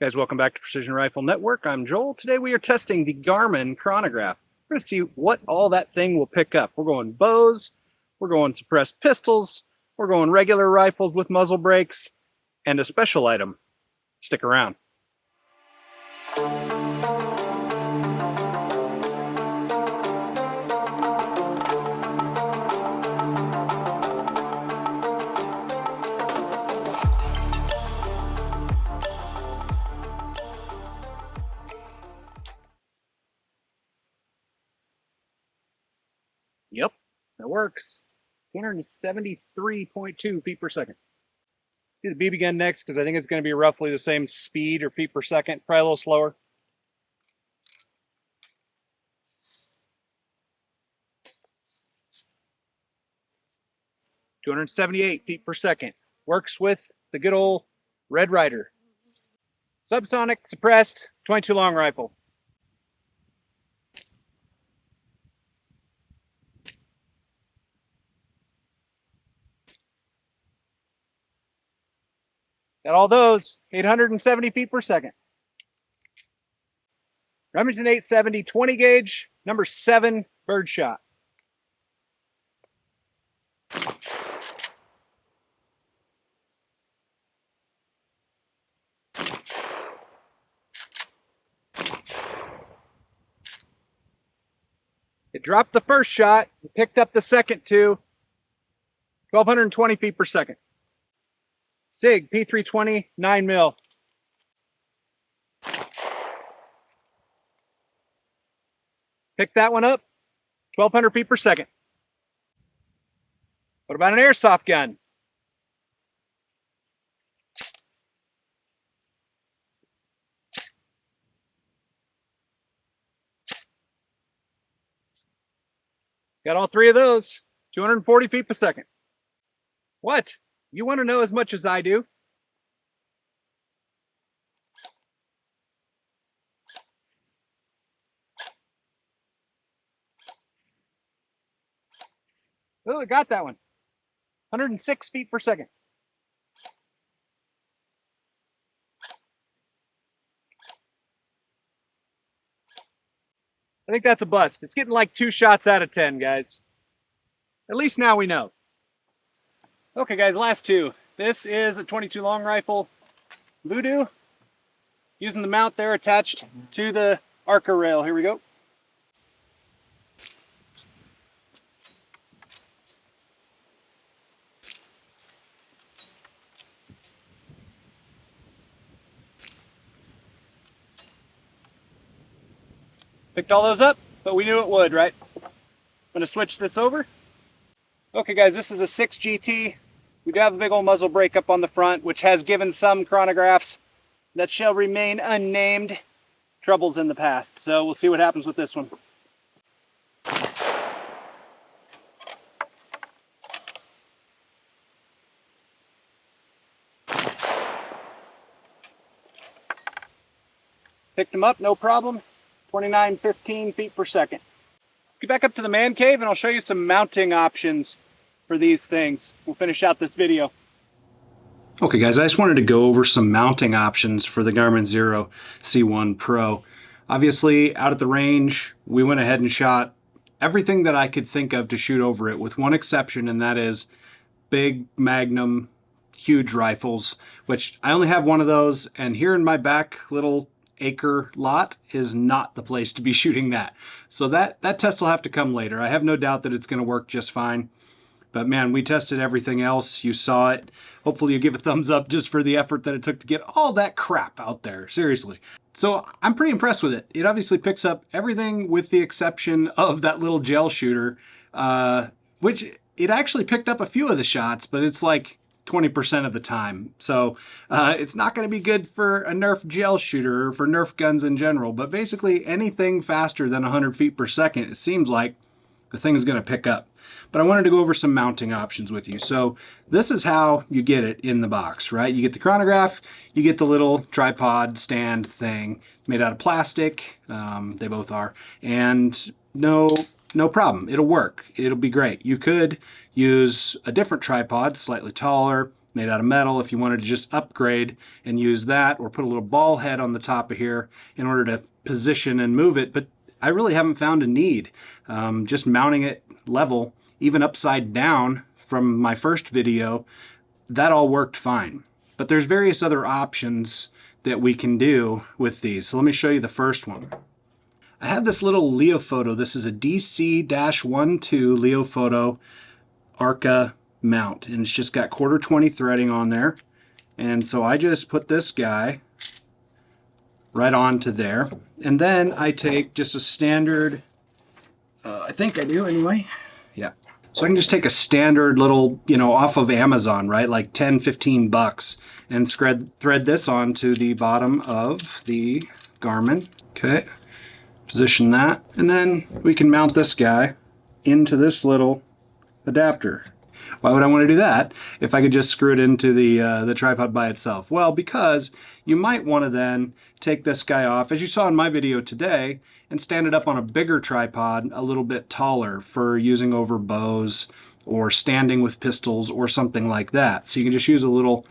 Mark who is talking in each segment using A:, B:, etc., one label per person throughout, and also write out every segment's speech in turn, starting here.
A: Guys, welcome back to Precision Rifle Network. I'm Joel. Today we are testing the Garmin Chronograph. We're going to see what all that thing will pick up. We're going bows, we're going suppressed pistols, we're going regular rifles with muzzle brakes, and a special item. Stick around. Yep, that works. 273.2 feet per second. Do the BB gun next because I think it's going to be roughly the same speed or feet per second, probably a little slower. .278 feet per second. Works with the good old Red Ryder. Subsonic suppressed 22 long rifle. Got all those, 870 feet per second. Remington 870 20 gauge, number 7 birdshot. It dropped the first shot, it picked up the second two, 1,220 feet per second. SIG P320 9 mil. Pick that one up, 1,200 feet per second. What about an airsoft gun? Got all three of those, 240 feet per second. What? You want to know as much as I do? Oh, I got that one. 106 feet per second. I think that's a bust. It's getting like 2 shots out of 10, guys. At least now we know. Okay, guys, last two. This is a 22 long rifle, Vudoo, using the mount there attached to the Arca rail. Here we go. Picked all those up, but we knew it would, right? I'm gonna switch this over. Okay, guys, this is a 6 GT. We do have a big old muzzle brake up on the front, which has given some chronographs that shall remain unnamed troubles in the past. So we'll see what happens with this one. Picked them up, no problem. 29.15 feet per second. Let's get back up to the man cave and I'll show you some mounting options for these things. We'll finish out this video. Okay, guys, I just wanted to go over some mounting options for the Garmin Xero C1 Pro. Obviously, out at the range, we went ahead and shot everything that I could think of to shoot over it, with one exception, and that is big Magnum, huge rifles, which I only have one of those, and here in my back little acre lot is not the place to be shooting that. So that test will have to come later. I have no doubt that it's going to work just fine. But man, we tested everything else. You saw it. Hopefully you give a thumbs up just for the effort that it took to get all that crap out there. Seriously. So I'm pretty impressed with it. It obviously picks up everything with the exception of that little gel shooter, which it actually picked up a few of the shots, but it's like 20% of the time. So it's not going to be good for a Nerf gel shooter or for Nerf guns in general. But basically anything faster than 100 feet per second, it seems like the thing is going to pick up. But I wanted to go over some mounting options with you. So this is how you get it in the box, right? You get the chronograph, you get the little tripod stand thing made out of plastic. They both are. And no problem. It'll work. It'll be great. You could use a different tripod, slightly taller, made out of metal if you wanted to just upgrade and use that, or put a little ball head on the top of here in order to position and move it. But I really haven't found a need. Just mounting it level, even upside down from my first video, that all worked fine. But there's various other options that we can do with these. So let me show you the first one. I have this little Leofoto. This is a DC-12 Leofoto Arca mount, and it's just got 1/4 threading on there. And so I just put this guy right onto there, and then I take just a standard, I think I do anyway, yeah. So I can just take a standard little, off of Amazon, right, like 10, 15 bucks, and thread this onto the bottom of the Garmin. Okay, position that, and then we can mount this guy into this little adapter. Why would I want to do that if I could just screw it into the tripod by itself? Well, because you might want to then take this guy off, as you saw in my video today, and stand it up on a bigger tripod, a little bit taller, for using over bows or standing with pistols or something like that. So you can just use a little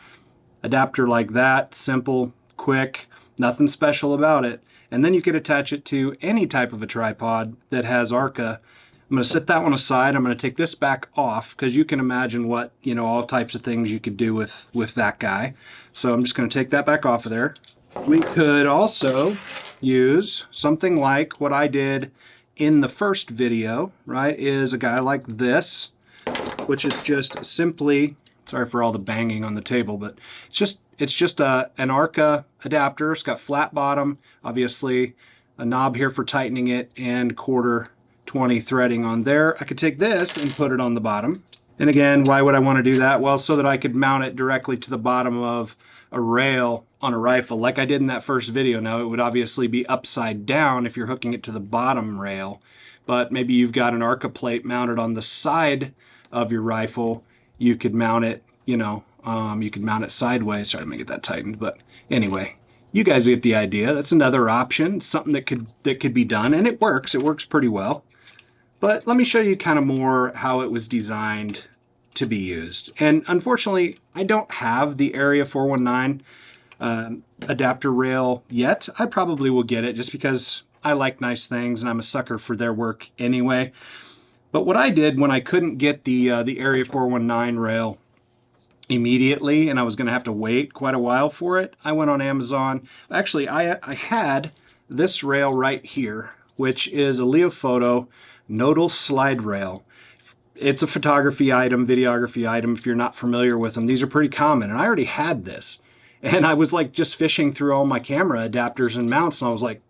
A: adapter like that, simple, quick, nothing special about it. And then you could attach it to any type of a tripod that has Arca. I'm going to set that one aside. I'm going to take this back off, because you can imagine what, all types of things you could do with that guy. So I'm just going to take that back off of there. We could also use something like what I did in the first video, right, is a guy like this, which is just simply, sorry for all the banging on the table, but it's just an Arca adapter. It's got flat bottom, obviously a knob here for tightening it, and 1/4 threading on there. I could take this and put it on the bottom. And again, why would I want to do that? Well, so that I could mount it directly to the bottom of a rail on a rifle, like I did in that first video. Now, it would obviously be upside down if you're hooking it to the bottom rail, but maybe you've got an Arca plate mounted on the side of your rifle. You could mount it, you could mount it sideways. Sorry, let me get that tightened. But anyway, you guys get the idea. That's another option, something that could be done, and it works. It works pretty well. But let me show you kind of more how it was designed to be used. And unfortunately, I don't have the Area 419 adapter rail yet. I probably will get it just because I like nice things and I'm a sucker for their work anyway. But what I did when I couldn't get the Area 419 rail immediately, and I was going to have to wait quite a while for it, I went on Amazon. Actually, I had this rail right here, which is a Leofoto nodal slide rail. It's a photography item, videography item. If you're not familiar with them, these are pretty common, and I already had this. And I was like just fishing through all my camera adapters and mounts, and I was like,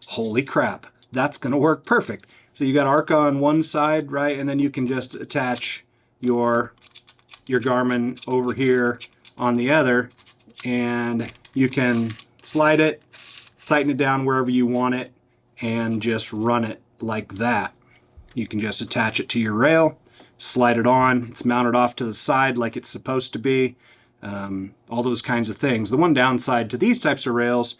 A: holy crap, that's gonna work perfect. So you got Arca on one side, right? And then you can just attach your Garmin over here on the other, and you can slide it, tighten it down wherever you want it, and just run it like that. You can just attach it to your rail, slide it on, it's mounted off to the side like it's supposed to be, all those kinds of things. The one downside to these types of rails,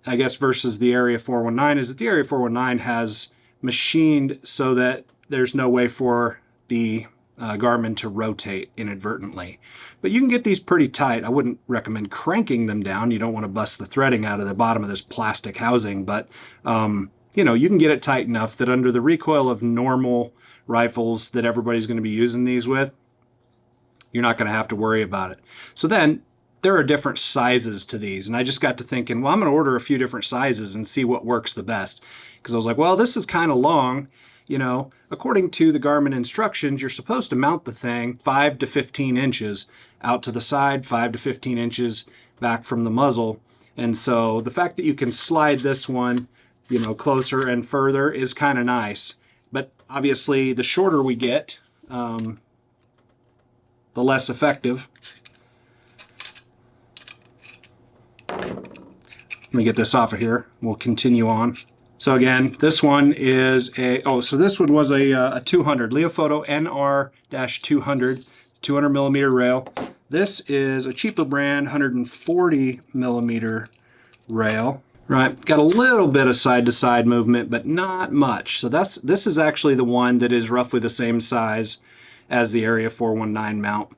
A: I guess, versus the Area 419 is that the Area 419 has machined so that there's no way for the Garmin to rotate inadvertently. But you can get these pretty tight. I wouldn't recommend cranking them down. You don't want to bust the threading out of the bottom of this plastic housing, but you can get it tight enough that under the recoil of normal rifles that everybody's going to be using these with, you're not going to have to worry about it. So then there are different sizes to these, and I just got to thinking, well, I'm going to order a few different sizes and see what works the best. Because I was like, well, this is kind of long. According to the Garmin instructions, you're supposed to mount the thing 5 to 15 inches out to the side, 5 to 15 inches back from the muzzle. And so the fact that you can slide this one closer and further is kind of nice. But obviously the shorter we get, the less effective. Let me get this off of here. We'll continue on. So again, this one is this one was a 200, Leofoto NR-200, 200 millimeter rail. This is a cheaper brand, 140 millimeter rail. Right, got a little bit of side-to-side movement, but not much. So this is actually the one that is roughly the same size as the Area 419 mount.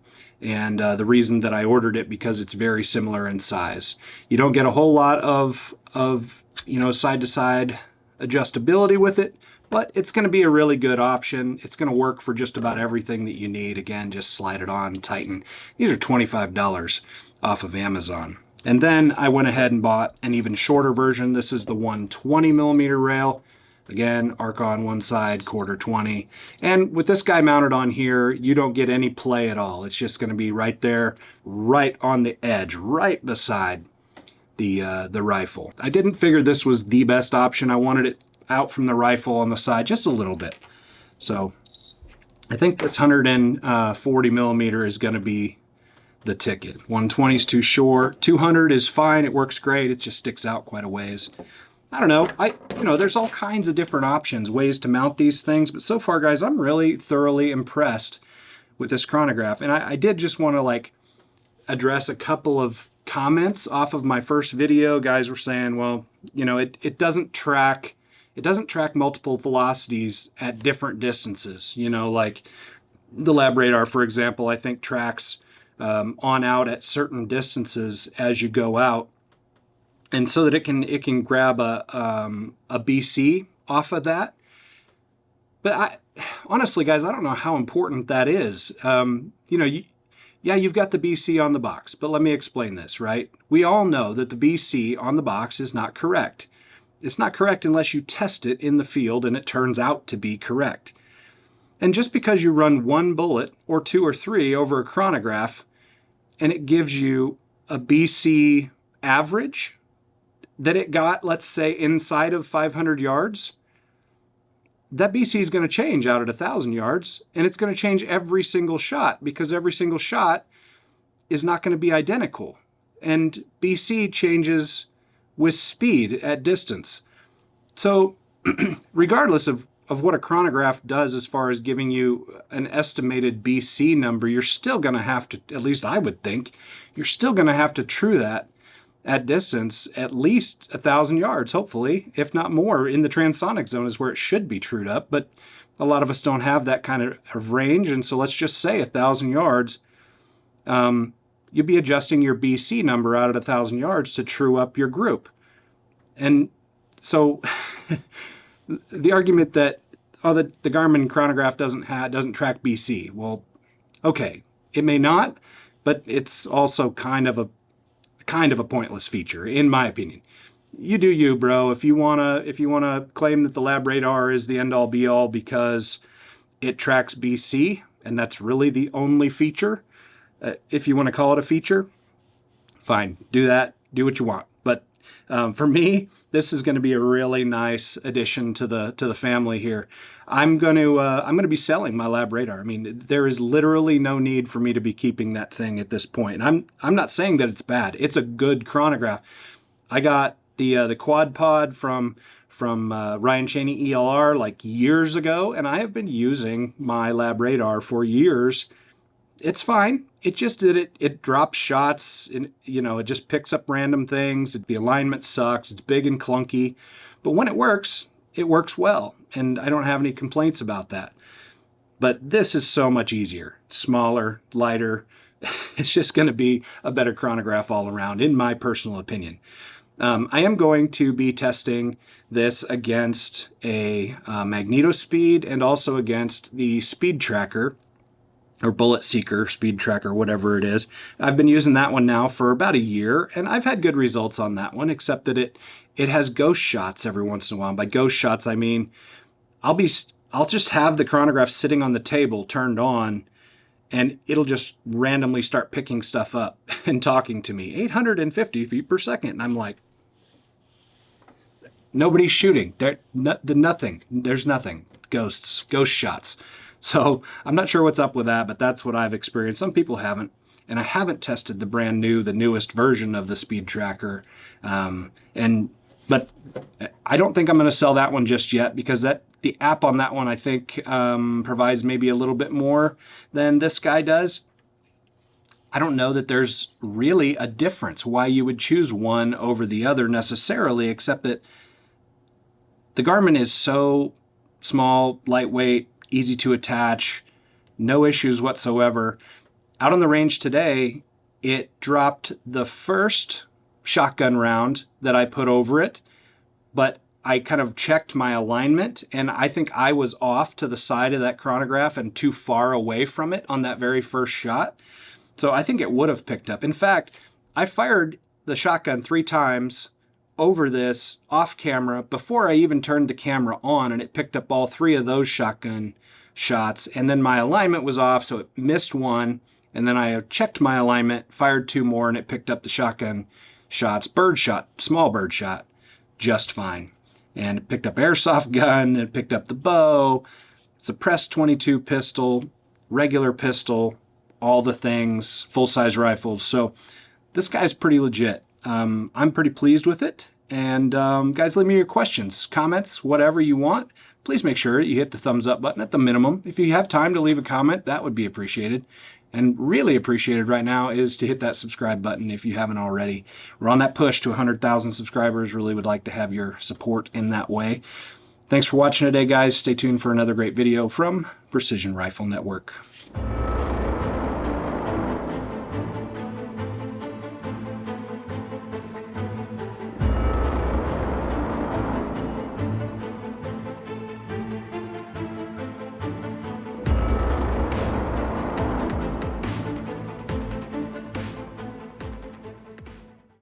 A: And the reason that I ordered it, because it's very similar in size. You don't get a whole lot of side-to-side adjustability with it, but it's going to be a really good option. It's going to work for just about everything that you need. Again, just slide it on, tighten. These are $25 off of Amazon. And then I went ahead and bought an even shorter version. This is the 120mm rail. Again, arc on one side, quarter 20. And with this guy mounted on here, you don't get any play at all. It's just going to be right there, right on the edge, right beside the rifle. I didn't figure this was the best option. I wanted it out from the rifle on the side just a little bit. So I think this 140mm is going to be the ticket. 120 is too short. 200 is fine. It works great. It just sticks out quite a ways. I don't know. There's all kinds of different options, ways to mount these things. But so far, guys, I'm really thoroughly impressed with this chronograph. And I did just want to address a couple of comments off of my first video. Guys were saying, well, it doesn't track multiple velocities at different distances. Like the LabRadar, for example, I think tracks on out at certain distances as you go out, and so that it can grab a BC off of that. But honestly, guys, I don't know how important that is. Yeah, you've got the BC on the box, but let me explain this, right? We all know that the BC on the box is not correct. It's not correct unless you test it in the field and it turns out to be correct. And just because you run one bullet or two or three over a chronograph and it gives you a BC average that it got, let's say, inside of 500 yards, that BC is going to change out at 1,000 yards, and it's going to change every single shot, because every single shot is not going to be identical. And BC changes with speed at distance. So regardless of what a chronograph does as far as giving you an estimated BC number, you're still going to have to, at least I would think, you're still going to have to true that at distance at least 1,000 yards, hopefully, if not more. In the transonic zone is where it should be trued up, but a lot of us don't have that kind of range, and so let's just say 1,000 yards. You'll be adjusting your BC number out at 1,000 yards to true up your group. And so the argument that, the Garmin chronograph doesn't track BC. Well, okay, it may not, but it's also kind of a pointless feature, in my opinion. You do you, bro. If you wanna claim that the LabRadar is the end-all be-all because it tracks BC, and that's really the only feature, if you want to call it a feature, fine, do that, do what you want. But for me, this is going to be a really nice addition to the family here. I'm going to be selling my LabRadar. I mean, there is literally no need for me to be keeping that thing at this point. And I'm not saying that it's bad. It's a good chronograph. I got the quad pod from Ryan Cheney ELR like years ago, and I have been using my LabRadar for years. It's fine. It just it drops shots, and it just picks up random things. The alignment sucks. It's big and clunky, but when it works well, and I don't have any complaints about that. But this is so much easier, smaller, lighter. It's just going to be a better chronograph all around, in my personal opinion. I am going to be testing this against a magneto speed and also against the speed tracker, or bullet seeker, speed tracker, whatever it is. I've been using that one now for about a year, and I've had good results on that one, except that it has ghost shots every once in a while. By ghost shots, I mean I'll just have the chronograph sitting on the table turned on, and it'll just randomly start picking stuff up and talking to me. 850 feet per second. And I'm like, nobody's shooting. Nothing. There's nothing. Ghosts. Ghost shots. So I'm not sure what's up with that, but that's what I've experienced. Some people haven't. And I haven't tested the newest version of the speed tracker. But I don't think I'm going to sell that one just yet, because the app on that one, I think, provides maybe a little bit more than this guy does. I don't know that there's really a difference why you would choose one over the other necessarily, except that the Garmin is so small, lightweight, easy to attach, no issues whatsoever. out on the range today, it dropped the first shotgun round that I put over it, but I kind of checked my alignment, and I think I was off to the side of that chronograph and too far away from it on that very first shot. So I think it would have picked up. In fact, I fired the shotgun 3 times over this off camera before I even turned the camera on, and it picked up all 3 of those shotgun shots. And then my alignment was off, so it missed one. And then I checked my alignment, fired 2 more, and it picked up the shotgun shots, bird shot, small bird shot, just fine. And it picked up airsoft gun, it picked up the bow, suppressed 22 pistol, regular pistol, all the things, full-size rifles. So this guy's pretty legit. I'm pretty pleased with it. And guys, leave me your questions, comments, whatever you want. Please make sure you hit the thumbs up button at the minimum. If you have time to leave a comment, that would be appreciated. And really appreciated right now is to hit that subscribe button if you haven't already. We're on that push to 100,000 subscribers. Really would like to have your support in that way. Thanks for watching today, guys. Stay tuned for another great video from Precision Rifle Network.